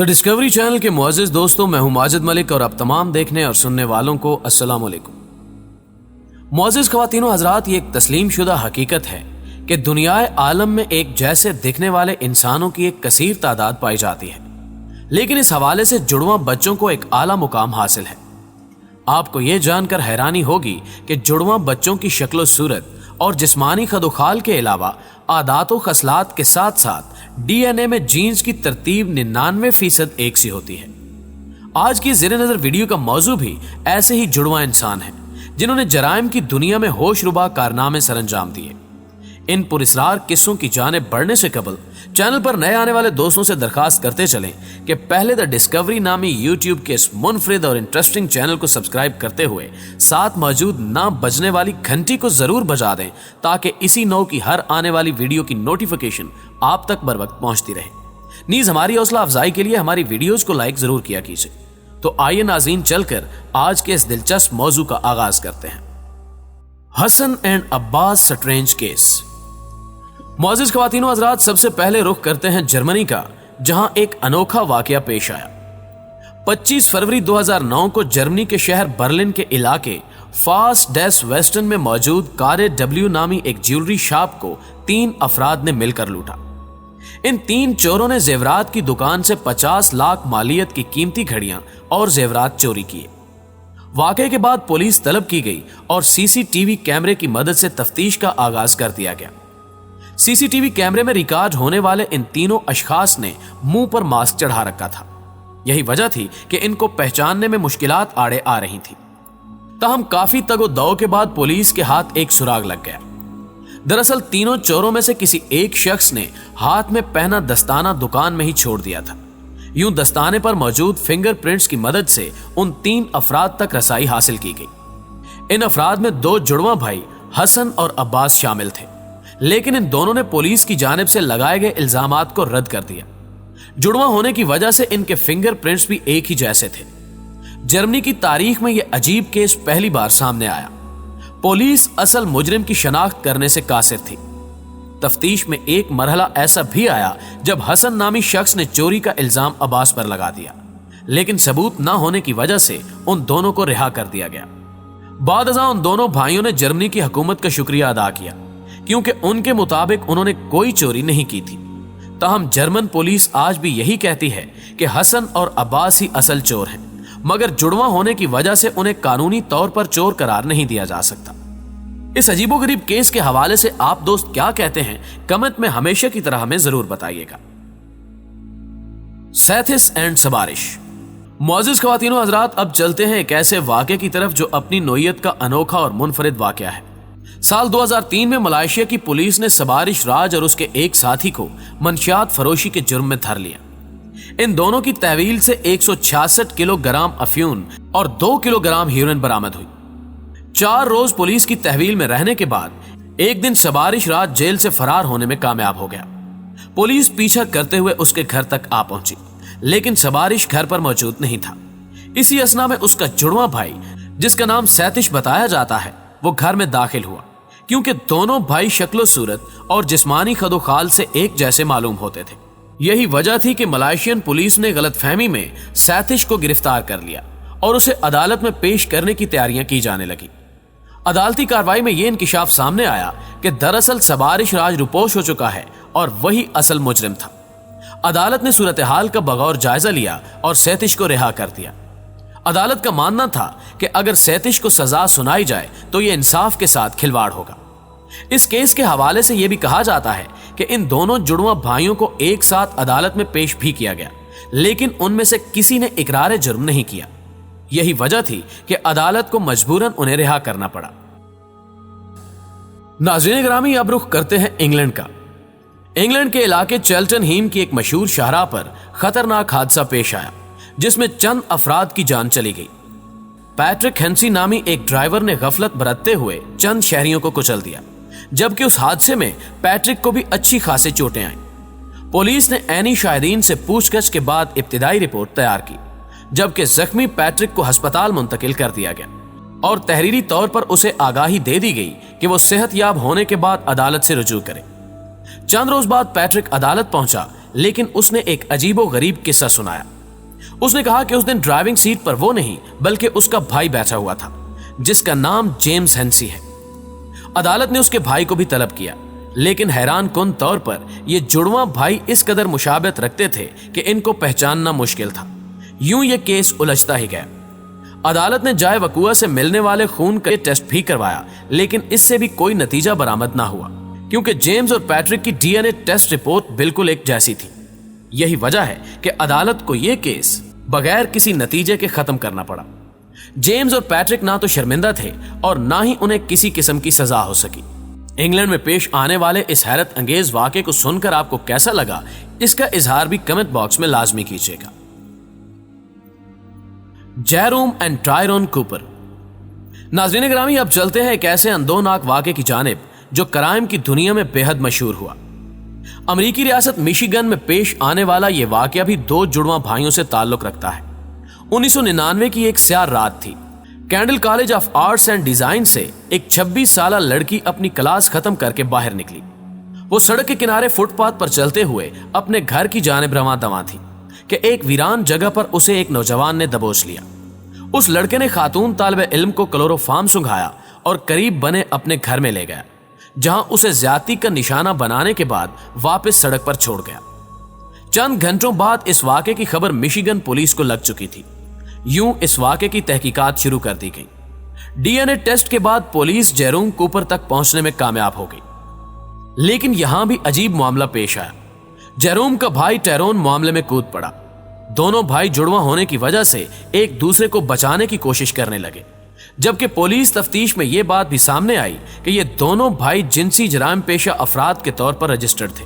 The discovery channel के मुअज़्ज़िज़ दोस्तों, मैं हूं माजिद मलिक और आप तमाम देखने और सुनने वालों को अस्सलाम वालेकुम। मुअज़्ज़िज़ ख़वातीनो हज़रात, ये एक तस्लीम शुदा हकीकत है कि दुनियाए आलम में एक जैसे दिखने वाले इंसानों की एक कसीर तादाद पाई जाती है, लेकिन इस हवाले से जुड़वा बच्चों को एक आला मुकाम हासिल है। आपको ये जानकर हैरानी होगी कि जुड़वा बच्चों की शक्ल सूरत और जिस्मानी खदोखाल के अलावा आदात व खसलात के साथ साथ डीएनए में जीन्स की तरतीब 99% एक सी होती है। आज की ज़ेरे नज़र वीडियो का मौजू भी ऐसे ही जुड़वा इंसान हैं जिन्होंने जराइम की दुनिया में होशरुबा कारनामे सरअंजाम दिए। इन पुरस्रार किस्सों की जानिब बढ़ने से कबल चैनल पर नए आने वाले दोस्तों से दरखास्त करते चलें कि पहले द डिस्कवरी नामी यूट्यूब के इस मुनफरिद और इंटरेस्टिंग चैनल को सब्सक्राइब करते हुए साथ मौजूद ना बजने वाली घंटी को जरूर बजा दें, ताकि इसी नौ की हर आने वाली वीडियो की नोटिफिकेशन आप तक बर वक्त पहुंचती रहे। नीज हमारी हौसला अफजाई के लिए हमारी वीडियोज को लाइक जरूर किया कीजिए। तो आइए नाज़रीन, चलकर आज के इस दिलचस्प मौजू का आगाज करते हैं। Hasan and Abbas strange case. मुअज़्ज़िज़ ख़वातीनो हज़रात, सबसे पहले रुख करते हैं जर्मनी का, जहां एक अनोखा वाकया पेश आया। 25 फरवरी 2009 को जर्मनी के शहर बर्लिन के इलाके फास्ट डेस वेस्टर्न में मौजूद कारे डब्ल्यू नामी एक ज्वेलरी शॉप को 3 अफराद ने मिलकर लूटा। इन 3 चोरों ने जेवरात की दुकान से 50 लाख मालियत की कीमती घड़ियां और जेवरात चोरी किए। वाकये के बाद पुलिस तलब की गई और सीसीटीवी कैमरे की मदद से तफ्तीश का आगाज कर दिया गया। सीसीटीवी कैमरे में रिकॉर्ड होने वाले इन तीनों अशखास ने मुंह पर मास्क चढ़ा रखा था। यही वजह थी कि इनको पहचानने में मुश्किलात आड़े आ रही थी। ताहम काफी तगो-दौ के बाद पुलिस के हाथ एक सुराग लग गया। दरअसल तीनों चोरों में से किसी एक शख्स ने हाथ में पहना दस्ताना दुकान में ही छोड़ दिया था। यूं दस्ताने पर मौजूद फिंगरप्रिंट्स की मदद से उन 3 अफराद तक रसाई हासिल की गई। इन अफराद में 2 जुड़वा भाई हसन और अब्बास शामिल थे, लेकिन इन दोनों ने पुलिस की जानिब से लगाए गए इल्जामात को रद्द कर दिया। जुड़वा होने की वजह से इनके फिंगरप्रिंट्स भी एक ही जैसे थे। जर्मनी की तारीख में यह अजीब केस पहली बार सामने आया। पुलिस असल मुजरिम की शनाख्त करने से कासिर थी। तफ्तीश में एक मरहला ऐसा भी आया जब हसन नामी शख्स ने चोरी का इल्जाम अब्बास पर लगा दिया, लेकिन सबूत न होने की वजह से उन दोनों को रिहा कर दिया गया। बाद अज़ां उन दोनों भाइयों ने जर्मनी की हुकूमत का शुक्रिया अदा किया, क्योंकि उनके मुताबिक उन्होंने कोई चोरी नहीं की थी। ताहम जर्मन पुलिस आज भी यही कहती है कि हसन और अब्बास ही असल चोर हैं, मगर जुड़वा होने की वजह से उन्हें कानूनी तौर पर चोर करार नहीं दिया जा सकता। इस अजीबोगरीब केस के हवाले से आप दोस्त क्या कहते हैं, कमेंट में हमेशा की तरह हमें जरूर बताइएगा। सैथिस एंड सबारिश। मुअज़्ज़िज़ ख़वातीनो हज़रात, अब चलते हैं एक ऐसे वाक़े की तरफ जो अपनी नोयत का अनोखा और मुनफरिद वाक़या है। साल 2003 में मलेशिया की पुलिस ने सबारिश राज और उसके एक साथी को मंशियात फरोशी के जुर्म में धर लिया। इन दोनों की तहवील से 166 किलोग्राम अफ्यून और 2 किलोग्राम हीरोइन बरामद हुई। 4 रोज पुलिस की तहवील में रहने के बाद एक दिन सबारिश राज जेल से फरार होने में कामयाब हो गया। पुलिस पीछा करते हुए उसके घर तक आ पहुंची, लेकिन सबारिश घर पर मौजूद नहीं था। इसी असना में उसका जुड़वा भाई, जिसका नाम सैतिश बताया जाता है, वो घर में दाखिल हुआ, क्योंकि दोनों भाई शक्लो सूरत और जिस्मानी खदोखाल से एक जैसे मालूम होते थे। यही वजह थी कि मलेशियन पुलिस ने गलतफहमी में सैतिश को गिरफ्तार कर लिया और उसे अदालत में पेश करने की तैयारियां की जाने लगी। अदालती कार्रवाई में यह इंकिशाफ सामने आया कि दरअसल सबारिश राज रुपोश हो चुका है और वही असल मुजरिम था। अदालत ने सूरत हाल का बगौर जायजा लिया और सैतिश को रिहा कर दिया। अदालत का मानना था कि अगर सैतिश को सजा सुनाई जाए तो यह इंसाफ के साथ खिलवाड़ होगा। इस केस के हवाले से यह भी कहा जाता है कि इन दोनों जुड़वा भाइयों को एक साथ अदालत में पेश भी किया गया, लेकिन उनमें से किसी ने इकरार जुर्म नहीं किया। यही वजह थी कि अदालत को मजबूरन उन्हें रिहा करना पड़ा। नाज़रीन ग्रामी, अब रुख करते हैं इंग्लैंड का। इंग्लैंड के इलाके चेल्टन हीम की एक मशहूर शाहराह पर खतरनाक हादसा पेश आया, जिसमें चंद अफराद की जान चली गई। पैट्रिक हेंसी नामी एक ड्राइवर ने गफलत बरतते हुए चंद शहरियों को कुचल दिया, जबकि उस हादसे में पैट्रिक को भी अच्छी खासी चोटें आईं। पुलिस ने ऐनी शाहिदीन से पूछताछ के बाद इब्तिदाई रिपोर्ट तैयार की, जबकि जख्मी पैट्रिक को अस्पताल मुंतकिल कर दिया गया और तहरीरी तौर पर उसे आगाही दे दी गई कि वो सेहतयाब होने के बाद अदालत से रुजू करे। चंद रोज बाद पैट्रिक अदालत पहुंचा, लेकिन उसने एक अजीबो गरीब किस्सा सुनाया। اس نے کہا کہ اس دن ڈرائیونگ سیٹ پر وہ نہیں بلکہ اس کا بھائی بیٹھا ہوا تھا جس کا نام جیمز ہینسی ہے۔ عدالت نے اس کے بھائی کو بھی طلب کیا، لیکن حیران کن طور پر یہ جڑواں بھائی اس قدر مشابہت رکھتے تھے کہ ان کو پہچاننا مشکل تھا۔ یوں یہ کیس الجھتا ہی گیا۔ عدالت نے جائے وقوع سے ملنے والے خون کا ٹیسٹ بھی کروایا، لیکن اس سے بھی کوئی نتیجہ برآمد نہ ہوا، کیونکہ جیمز اور پیٹرک کی D N A test report بالکل ایک جیسی تھی۔ یہی وجہ ہے کہ عدالت کو یہ کیس بغیر کسی نتیجے کے ختم کرنا پڑا۔ جیمز اور پیٹرک نہ تو شرمندہ تھے اور نہ ہی انہیں کسی قسم کی سزا ہو سکی۔ انگلینڈ میں پیش آنے والے اس حیرت انگیز واقعے کو سن کر آپ کو کیسا لگا، اس کا اظہار بھی کمنٹ باکس میں لازمی کیجیے گا۔ Jerome and Tyrone Cooper. ناظرین گرامی، اب چلتے ہیں ایک ایسے اندوناک واقعے کی جانب جو کرائم کی دنیا میں بے حد مشہور ہوا۔ امریکی ریاست میشیگن میں پیش آنے والا یہ واقعہ بھی دو جڑواں بھائیوں سے تعلق رکھتا ہے۔ 1999 کی ایک سیاہ رات تھی۔ Kendall college of arts and design سے ایک 26 سالہ لڑکی اپنی کلاس ختم کر کے باہر نکلی۔ وہ سڑک کے کنارے فٹ پاتھ پر چلتے ہوئے اپنے گھر کی جانب رواں دواں تھی کہ ایک ویران جگہ پر اسے ایک نوجوان نے دبوچ لیا۔ اس لڑکے نے خاتون طالب علم کو کلوروفارم سنگھایا اور قریب بنے اپنے گھر میں لے گیا، جہاں اسے زیادتی کا نشانہ بنانے کے بعد واپس سڑک پر چھوڑ گیا۔ چند گھنٹوں بعد اس واقعے کی خبر مشیگن پولیس کو لگ چکی تھی۔ یوں اس واقعے کی تحقیقات شروع کر دی گئی۔ ڈی این اے ٹیسٹ کے بعد پولیس جیروم کوپر تک پہنچنے میں کامیاب ہو گئی، لیکن یہاں بھی عجیب معاملہ پیش آیا۔ جیروم کا بھائی ٹائرون معاملے میں کود پڑا۔ دونوں بھائی جڑواں ہونے کی وجہ سے ایک دوسرے کو بچانے کی کوشش کرنے لگے، جبکہ پولیس تفتیش میں یہ بات بھی سامنے آئی کہ یہ دونوں بھائی جنسی جرائم پیشہ افراد کے طور پر رجسٹرڈ تھے۔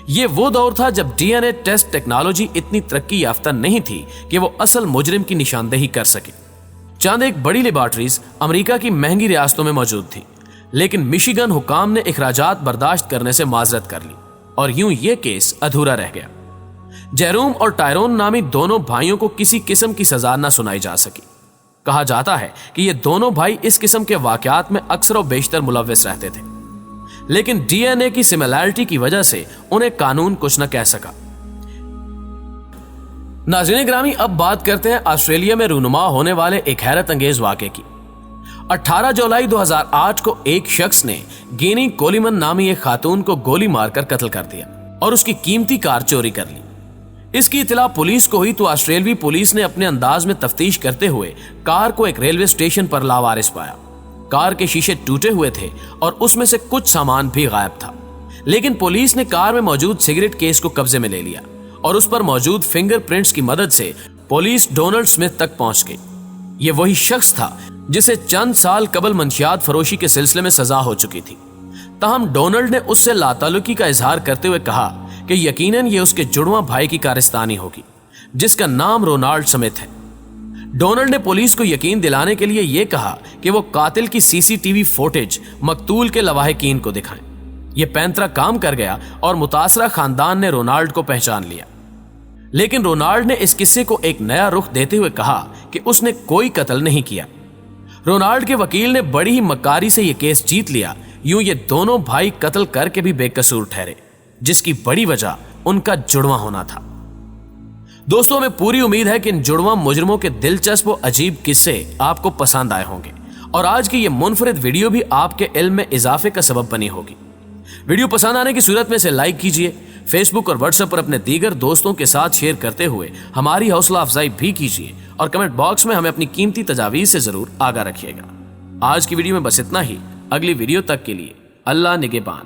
یہ وہ دور تھا جب D N A test technology اتنی ترقی یافتہ نہیں تھی کہ وہ اصل مجرم کی نشاندہی کر سکے۔ چند ایک بڑی لیبارٹریز امریکہ کی مہنگی ریاستوں میں موجود تھیں، لیکن مشیگن حکام نے اخراجات برداشت کرنے سے معذرت کر لی اور یوں یہ کیس ادھورا رہ گیا۔ جیروم اور ٹائرون نامی دونوں بھائیوں کو کسی قسم کی سزا نہ سنائی جا سکی۔ کہا جاتا ہے کہ یہ دونوں بھائی اس قسم کے واقعات میں اکثر و بیشتر ملوث رہتے تھے، لیکن ڈی این اے کی سملیرٹی کی وجہ سے انہیں قانون کچھ نہ کہہ سکا۔ ناظرین گرامی، اب بات کرتے ہیں آسٹریلیا میں رونما ہونے والے ایک حیرت انگیز واقعے کی۔ 18 جولائی 2008 کو ایک شخص نے گینی کولیمن نامی ایک خاتون کو گولی مار کر قتل کر دیا اور اس کی قیمتی کار چوری کر لی۔ اس کی اطلاع پولیس کو ہوئی تو آسٹریلوی پولیس نے اپنے انداز میں تفتیش کرتے ہوئے کار کو ایک ریلوے اسٹیشن پر لاوارث پایا۔ کار کے شیشے ٹوٹے ہوئے تھے اور اس میں سے کچھ سامان بھی غائب تھا، لیکن پولیس نے کار میں موجود سگریٹ کیس کو قبضے میں لے لیا اور اس پر موجود فنگر پرنٹس کی مدد سے پولیس ڈونلڈ سمتھ تک پہنچ گئی۔ یہ وہی شخص تھا جسے چند سال قبل منشیات فروشی کے سلسلے میں سزا ہو چکی تھی۔ تاہم ڈونلڈ نے اس سے لاتعلقی کا اظہار کرتے ہوئے کہا کہ یقیناً یہ اس کے جڑواں بھائی کی کارستانی ہوگی جس کا نام رونالڈ سمتھ ہے۔ ڈونلڈ نے پولیس کو یقین دلانے کے لیے یہ کہا کہ وہ قاتل کی سی سی ٹی وی فوٹیج مقتول کے لواحقین کو دکھائیں۔ یہ پینترا کام کر گیا اور متاثرہ خاندان نے رونالڈ کو پہچان لیا، لیکن رونالڈ نے اس قصے کو ایک نیا رخ دیتے ہوئے کہا کہ اس نے کوئی قتل نہیں کیا۔ رونالڈ کے وکیل نے بڑی ہی مکاری سے یہ کیس جیت لیا۔ یوں یہ دونوں بھائی قتل کر کے بھی بے قصور ٹھہرے، جس کی بڑی وجہ ان کا جڑواں ہونا تھا۔ دوستوں، ہمیں پوری امید ہے کہ ان جڑواں مجرموں کے دلچسپ و عجیب قصے آپ کو پسند آئے ہوں گے اور آج کی یہ منفرد ویڈیو بھی آپ کے علم میں اضافے کا سبب بنی ہوگی۔ ویڈیو پسند آنے کی صورت میں اسے لائک کیجئے، فیس بک اور واٹس ایپ پر اپنے دیگر دوستوں کے ساتھ شیئر کرتے ہوئے ہماری حوصلہ افزائی بھی کیجئے اور کمنٹ باکس میں ہمیں اپنی قیمتی تجاویز سے ضرور آگاہ رکھیے گا۔ آج کی ویڈیو میں بس اتنا ہی۔ اگلی ویڈیو تک کے لیے اللہ نگہبان۔